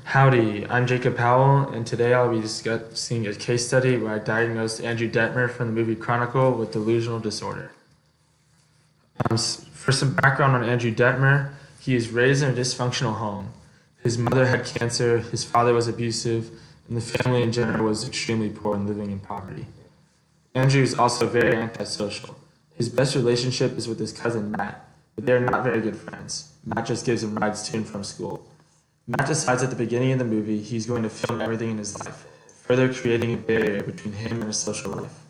Howdy, I'm Jacob Powell, and today I'll be discussing a case study where I diagnosed Andrew Detmer from the movie Chronicle with delusional disorder. For some background on Andrew Detmer, he is raised in a dysfunctional home. His mother had cancer, his father was abusive, and the family in general was extremely poor and living in poverty. Andrew is also very antisocial. His best relationship is with his cousin Matt, but they are not very good friends. Matt just gives him rides to and from school. Matt decides at the beginning of the movie he's going to film everything in his life, further creating a barrier between him and his social life.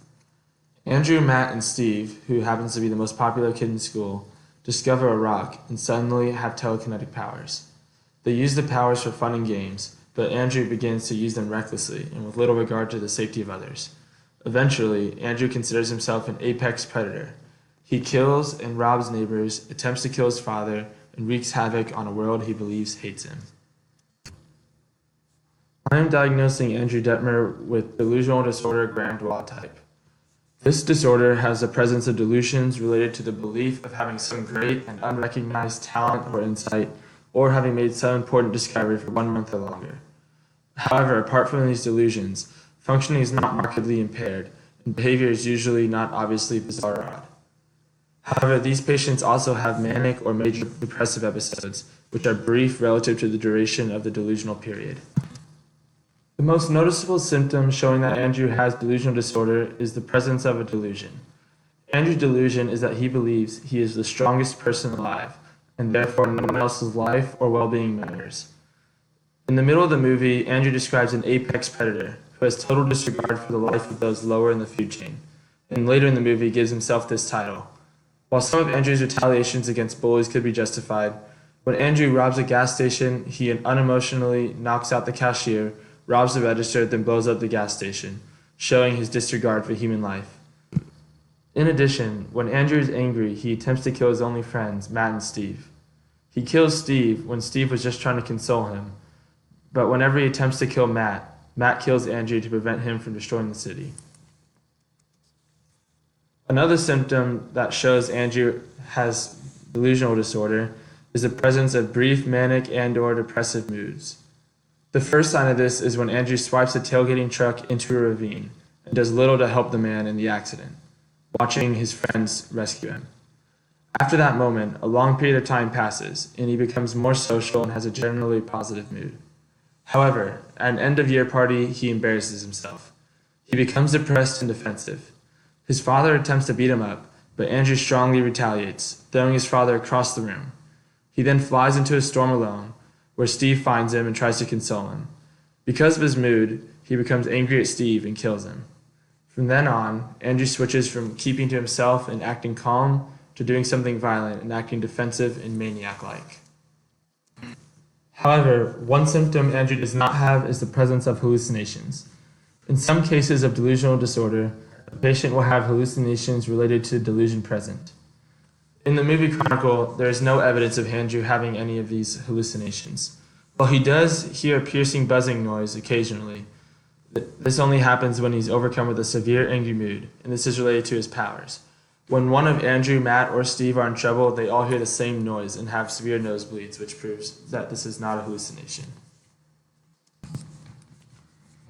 Andrew, Matt, and Steve, who happens to be the most popular kid in school, discover a rock and suddenly have telekinetic powers. They use the powers for fun and games, but Andrew begins to use them recklessly and with little regard to the safety of others. Eventually, Andrew considers himself an apex predator. He kills and robs neighbors, attempts to kill his father, and wreaks havoc on a world he believes hates him. I am diagnosing Andrew Detmer with delusional disorder Grand-Wall type. This disorder has the presence of delusions related to the belief of having some great and unrecognized talent or insight, or having made some important discovery for 1 month or longer. However, apart from these delusions, functioning is not markedly impaired, and behavior is usually not obviously bizarre or odd. However, these patients also have manic or major depressive episodes, which are brief relative to the duration of the delusional period. The most noticeable symptom showing that Andrew has delusional disorder is the presence of a delusion. Andrew's delusion is that he believes he is the strongest person alive, and therefore no one else's life or well-being matters. In the middle of the movie, Andrew describes an apex predator who has total disregard for the life of those lower in the food chain, and later in the movie gives himself this title. While some of Andrew's retaliations against bullies could be justified, when Andrew robs a gas station, he unemotionally knocks out the cashier, robs the register, then blows up the gas station, showing his disregard for human life. In addition, when Andrew is angry, he attempts to kill his only friends, Matt and Steve. He kills Steve when Steve was just trying to console him, but whenever he attempts to kill Matt, Matt kills Andrew to prevent him from destroying the city. Another symptom that shows Andrew has delusional disorder is the presence of brief manic and/or depressive moods. The first sign of this is when Andrew swipes a tailgating truck into a ravine and does little to help the man in the accident, watching his friends rescue him. After that moment, a long period of time passes, and he becomes more social and has a generally positive mood. However, at an end-of-year party, he embarrasses himself. He becomes depressed and defensive. His father attempts to beat him up, but Andrew strongly retaliates, throwing his father across the room. He then flies into a storm alone, where Steve finds him and tries to console him. Because of his mood, he becomes angry at Steve and kills him. From then on, Andrew switches from keeping to himself and acting calm to doing something violent and acting defensive and maniac-like. However, one symptom Andrew does not have is the presence of hallucinations. In some cases of delusional disorder, a patient will have hallucinations related to delusion present. In the movie Chronicle, there is no evidence of Andrew having any of these hallucinations. While he does hear a piercing buzzing noise occasionally, this only happens when he's overcome with a severe angry mood, and this is related to his powers. When one of Andrew, Matt, or Steve are in trouble, they all hear the same noise and have severe nosebleeds, which proves that this is not a hallucination.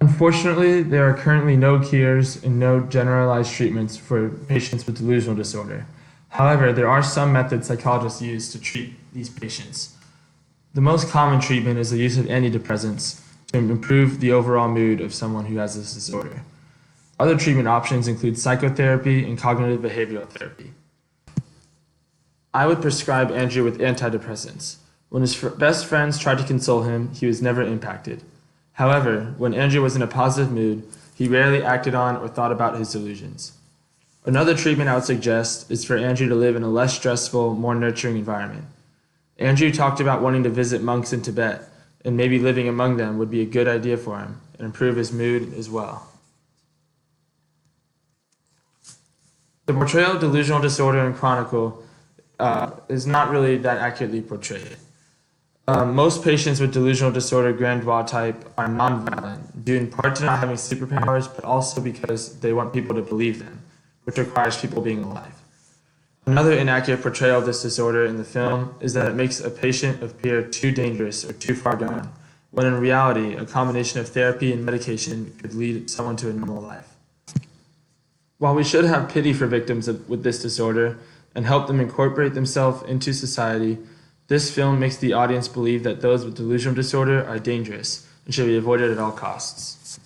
Unfortunately, there are currently no cures and no generalized treatments for patients with delusional disorder. However, there are some methods psychologists use to treat these patients. The most common treatment is the use of antidepressants to improve the overall mood of someone who has this disorder. Other treatment options include psychotherapy and cognitive behavioral therapy. I would prescribe Andrew with antidepressants. When his best friends tried to console him, he was never impacted. However, when Andrew was in a positive mood, he rarely acted on or thought about his delusions. Another treatment I would suggest is for Andrew to live in a less stressful, more nurturing environment. Andrew talked about wanting to visit monks in Tibet, and maybe living among them would be a good idea for him and improve his mood as well. The portrayal of delusional disorder in Chronicle is not really that accurately portrayed. Most patients with delusional disorder Grand-Wall type are nonviolent, due in part to not having superpowers, but also because they want people to believe them, which requires people being alive. Another inaccurate portrayal of this disorder in the film is that it makes a patient appear too dangerous or too far gone, when in reality, a combination of therapy and medication could lead someone to a normal life. While we should have pity for victims with this disorder and help them incorporate themselves into society, this film makes the audience believe that those with delusional disorder are dangerous and should be avoided at all costs.